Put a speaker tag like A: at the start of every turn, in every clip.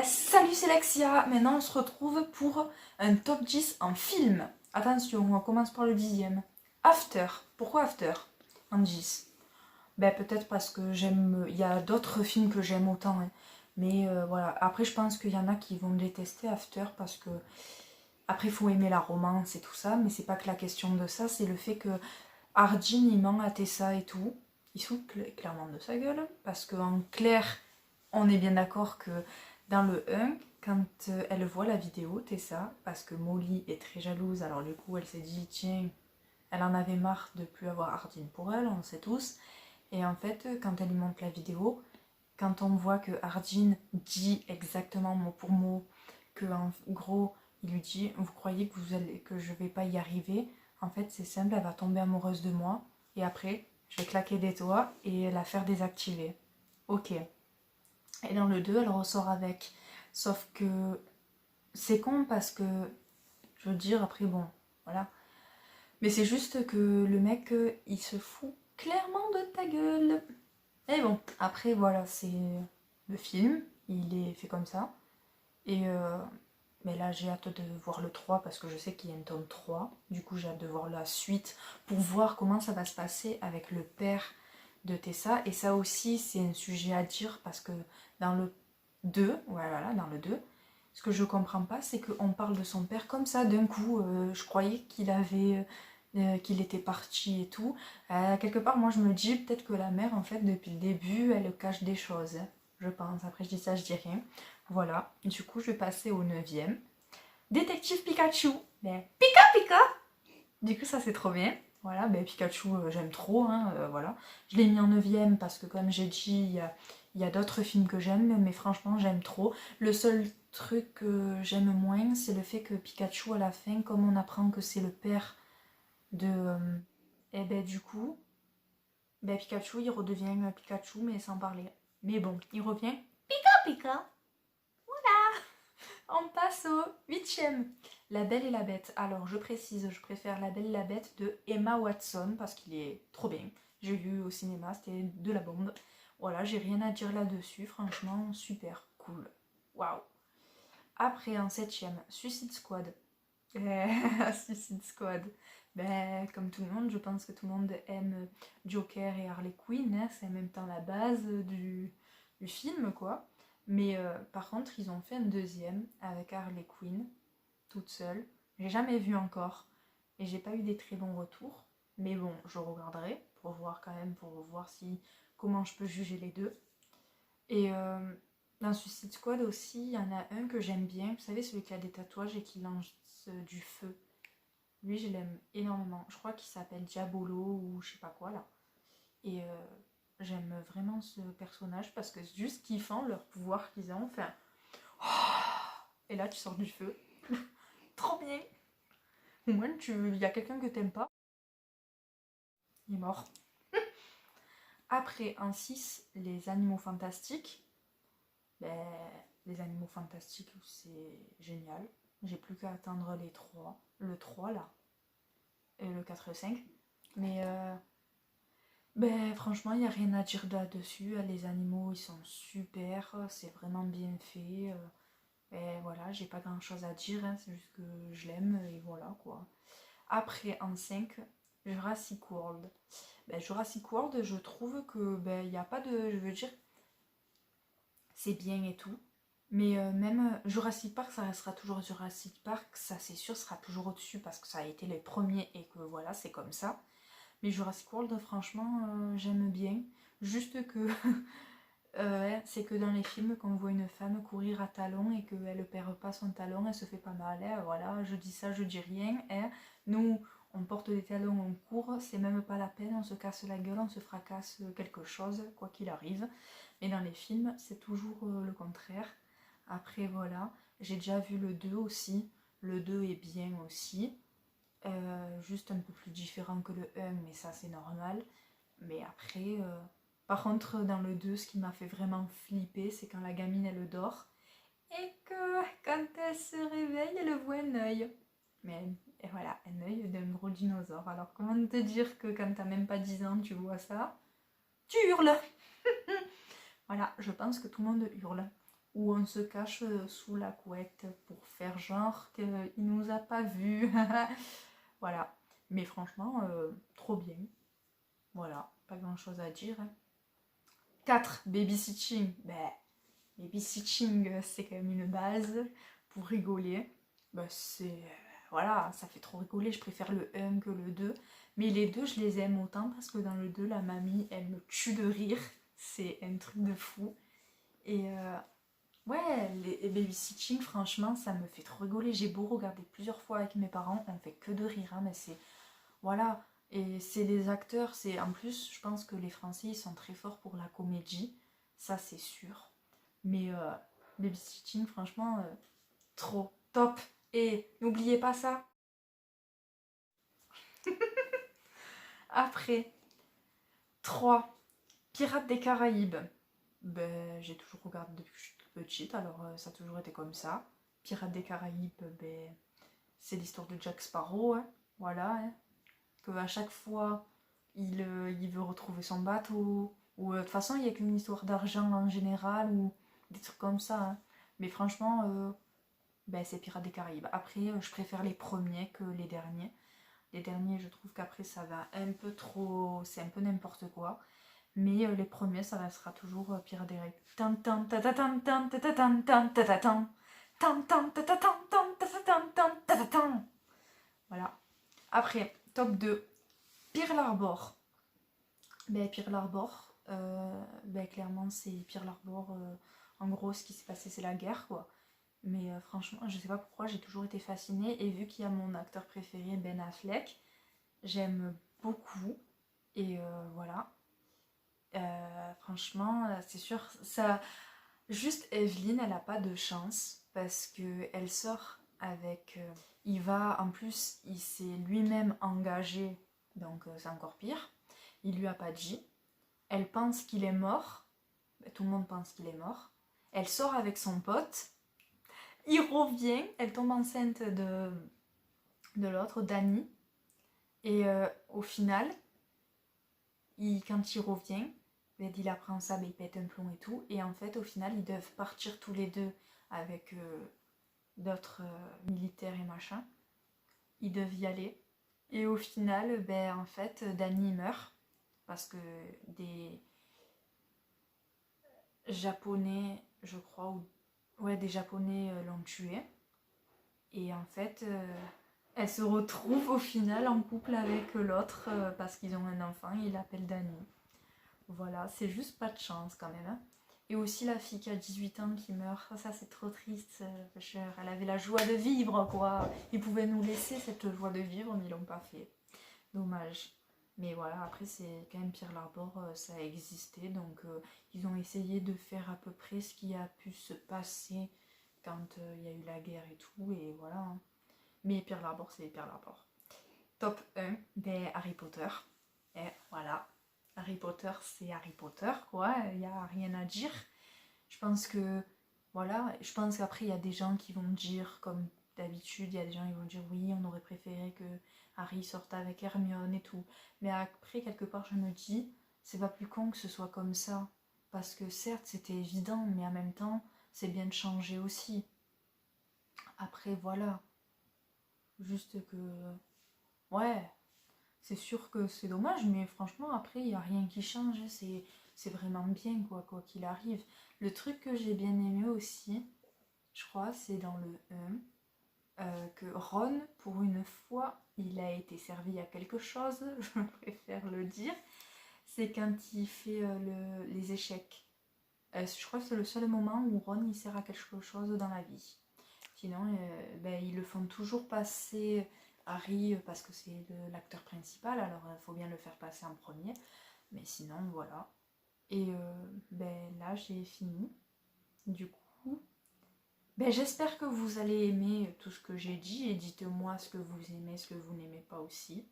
A: Salut, c'est Lexia. Maintenant, on se retrouve pour un top 10 en film. Attention, on commence par le 10e. After. Pourquoi After en 10? Ben, peut-être parce que j'aime. Il y a d'autres films que j'aime autant, hein. Mais voilà. Après, je pense qu'il y en a qui vont détester After parce que. Après, il faut aimer la romance et tout ça. Mais c'est pas que la question de ça. C'est le fait que Hardin, il ment à Tessa et tout. Il se fout clairement de sa gueule. Parce qu'en clair, on est bien d'accord que dans le 1, quand elle voit la vidéo, Tessa, parce que Molly est très jalouse, alors du coup elle s'est dit, tiens, elle en avait marre de plus avoir Hardin pour elle, on le sait tous. Et en fait, quand elle lui montre la vidéo, quand on voit que Hardin dit exactement mot pour mot, que en gros, il lui dit, vous croyez que, que je vais pas y arriver? En fait, c'est simple, elle va tomber amoureuse de moi, et après, je vais claquer des doigts et la faire désactiver. Ok. Et dans le 2, elle ressort avec. Sauf que c'est con parce que, je veux dire, après, bon, voilà. Mais c'est juste que le mec, il se fout clairement de ta gueule. Et bon, après, voilà, c'est le film, il est fait comme ça. Et mais là, j'ai hâte de voir le 3 parce que je sais qu'il y a un tome 3. Du coup, j'ai hâte de voir la suite pour voir comment ça va se passer avec le père de Tessa. Et ça aussi, c'est un sujet à dire parce que dans le 2, ouais, voilà, dans le 2, ce que je comprends pas, c'est qu'on parle de son père comme ça d'un coup. Je croyais qu'il était parti et tout. Quelque part, moi, je me dis peut-être que la mère, en fait, depuis le début, elle cache des choses, hein. Je pense. Après, je dis ça, je dis rien. Voilà. Du coup, je vais passer au 9e. Détective Pikachu. Mais Pika Pika. Du coup, ça, c'est trop bien. Voilà, ben Pikachu, j'aime trop, hein, voilà. Je l'ai mis en 9e parce que, comme j'ai dit, il y a d'autres films que j'aime, mais franchement, j'aime trop. Le seul truc que j'aime moins, c'est le fait que Pikachu, à la fin, comme on apprend que c'est le père de... et ben du coup, ben Pikachu, il redevient Pikachu, mais sans parler. Mais bon, il revient Pika Pika. On passe au 8e. La Belle et la Bête. Alors, je précise, je préfère La Belle et la Bête de Emma Watson parce qu'il est trop bien. J'ai vu au cinéma, c'était de la bombe. Voilà, j'ai rien à dire là-dessus. Franchement, super cool. Waouh. Après, en 7e, Suicide Squad. Suicide Squad. Ben, comme tout le monde, je pense que tout le monde aime Joker et Harley Quinn, hein. C'est en même temps la base du film, quoi. Mais par contre, ils ont fait un deuxième avec Harley Quinn, toute seule. J'ai jamais vu encore. Et j'ai pas eu des très bons retours. Mais bon, je regarderai pour voir quand même, pour voir si comment je peux juger les deux. Et dans Suicide Squad aussi, il y en a un que j'aime bien. Vous savez, celui qui a des tatouages et qui lance du feu. Lui, je l'aime énormément. Je crois qu'il s'appelle Diabolo ou je sais pas quoi là. Et j'aime vraiment ce personnage parce que c'est juste kiffant leur pouvoir qu'ils ont. Enfin, et là, tu sors du feu. Trop bien. Au moins, il y a quelqu'un que t'aimes pas. Il est mort. Après, en 6, les animaux fantastiques. Ben, les animaux fantastiques, c'est génial. J'ai plus qu'à attendre les 3. Le 3 là. Et le 4 et le 5. Mais ben franchement, il n'y a rien à dire là-dessus. Les animaux, ils sont super. C'est vraiment bien fait. Et voilà, j'ai pas grand-chose à dire, hein, c'est juste que je l'aime et voilà quoi. Après, en 5, Jurassic World. Ben, Jurassic World, je trouve que ben il n'y a pas de... Je veux dire, c'est bien et tout. Mais même Jurassic Park, ça restera toujours Jurassic Park. Ça, c'est sûr, sera toujours au-dessus parce que ça a été les premiers et que voilà, c'est comme ça. Mais Jurassic World, franchement, j'aime bien. Juste que ouais, c'est que dans les films, quand on voit une femme courir à talons et qu'elle ne perd pas son talon, elle se fait pas mal, hein. Voilà, je dis ça, je dis rien, hein. Nous, on porte des talons, on court, c'est même pas la peine, on se casse la gueule, on se fracasse quelque chose, quoi qu'il arrive. Mais dans les films, c'est toujours le contraire. Après, voilà, j'ai déjà vu le 2 aussi. Le 2 est bien aussi. Juste un peu plus différent que le 1, mais ça c'est normal. Mais après, par contre, dans le 2, ce qui m'a fait vraiment flipper, c'est quand la gamine elle dort et que quand elle se réveille, elle voit un œil. Mais et voilà, un œil d'un gros dinosaure. Alors, comment te dire que quand t'as même pas 10 ans, tu vois ça? Tu hurles. Voilà, je pense que tout le monde hurle. où on se cache sous la couette pour faire genre qu'il nous a pas vus. Voilà. Mais franchement, trop bien. Voilà, pas grand chose à dire. 4. Babysitting. Ben, babysitting, c'est quand même une base pour rigoler. Ben, voilà, ça fait trop rigoler. Je préfère le 1 que le 2. Mais les deux, je les aime autant parce que dans le 2, la mamie, elle me tue de rire. C'est un truc de fou. Et ouais, les babysitting, franchement, ça me fait trop rigoler. J'ai beau regarder plusieurs fois avec mes parents, on fait que de rire, hein, mais c'est... Voilà. Et c'est les acteurs, c'est... En plus, je pense que les Français, ils sont très forts pour la comédie. Ça, c'est sûr. Mais babysitting, franchement, trop top. Et n'oubliez pas ça. Après, 3. Pirates des Caraïbes. Ben, j'ai toujours regardé depuis que je suis toute petite, alors ça a toujours été comme ça. Pirates des Caraïbes, ben, c'est l'histoire de Jack Sparrow, hein. Voilà, hein. Que à chaque fois, il veut retrouver son bateau. Ou de toute façon, il n'y a qu'une histoire d'argent en général, ou des trucs comme ça, hein. Mais franchement, ben, c'est Pirates des Caraïbes. Après, je préfère les premiers que les derniers. Les derniers, je trouve qu'après, ça va un peu trop... C'est un peu n'importe quoi. Mais les premiers, ça restera toujours Pirates des Caraïbes. Tan tan ta ta tan tan ta ta tan tan ta ta tan. Tan tan ta ta tan tan ta ta tan tan ta ta tan. Voilà. Après, top 2. Pearl Harbor. Ben, Pearl Harbor, ben, clairement, c'est Pearl Harbor. En gros, ce qui s'est passé, c'est la guerre, quoi. Mais franchement, je sais pas pourquoi, j'ai toujours été fascinée. Et vu qu'il y a mon acteur préféré, Ben Affleck, j'aime beaucoup. Et voilà. Franchement, c'est sûr, ça. Juste Evelyne, elle a pas de chance parce que elle sort avec. Il va, en plus, il s'est lui-même engagé, donc c'est encore pire. Il lui a pas dit. Elle pense qu'il est mort. Ben, tout le monde pense qu'il est mort. Elle sort avec son pote. Il revient. Elle tombe enceinte de l'autre, Dani. Et au final, quand il revient, ben, il apprend ça, ben, il pète un plomb et tout. Et en fait, au final, ils doivent partir tous les deux avec d'autres militaires et machin. Ils doivent y aller. Et au final, ben, en fait, Danny meurt. Parce que des Japonais, je crois, ou ouais, des Japonais l'ont tué. Et en fait, elle se retrouve au final en couple avec l'autre parce qu'ils ont un enfant. Il l'appelle Danny. Voilà, c'est juste pas de chance quand même, hein. Et aussi la fille qui a 18 ans qui meurt, ça c'est trop triste. Elle avait la joie de vivre, quoi. Ils pouvaient nous laisser cette joie de vivre, mais ils l'ont pas fait. Dommage. Mais voilà, après c'est quand même Pearl Harbor, ça a existé, donc ils ont essayé de faire à peu près ce qui a pu se passer quand il y a eu la guerre et tout, et voilà, hein. Mais Pearl Harbor, c'est Pearl Harbor. Top 1, des Harry Potter. Et voilà. Harry Potter, c'est Harry Potter, quoi. Il n'y a rien à dire. Je pense que, voilà, je pense qu'après, il y a des gens qui vont dire, comme d'habitude, il y a des gens qui vont dire, oui, on aurait préféré que Harry sorte avec Hermione et tout. Mais après, quelque part, je me dis, c'est pas plus con que ce soit comme ça. Parce que certes, c'était évident, mais en même temps, c'est bien de changer aussi. Après, voilà. Juste que, ouais, c'est sûr que c'est dommage, mais franchement, après, il n'y a rien qui change. C'est vraiment bien, quoi qu'il arrive. Le truc que j'ai bien aimé aussi, je crois, c'est dans le 1, que Ron, pour une fois, il a été servi à quelque chose, je préfère le dire. C'est quand il fait les échecs. Je crois que c'est le seul moment où Ron, il sert à quelque chose dans la vie. Sinon, ben, ils le font toujours passer Harry parce que c'est l'acteur principal, alors il faut bien le faire passer en premier. Mais sinon, voilà. Et ben, là, j'ai fini. Du coup, ben, j'espère que vous allez aimer tout ce que j'ai dit et dites-moi ce que vous aimez, ce que vous n'aimez pas aussi,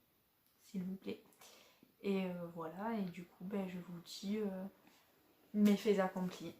A: s'il vous plaît. Et voilà, et du coup, ben, je vous dis mes faits accomplis.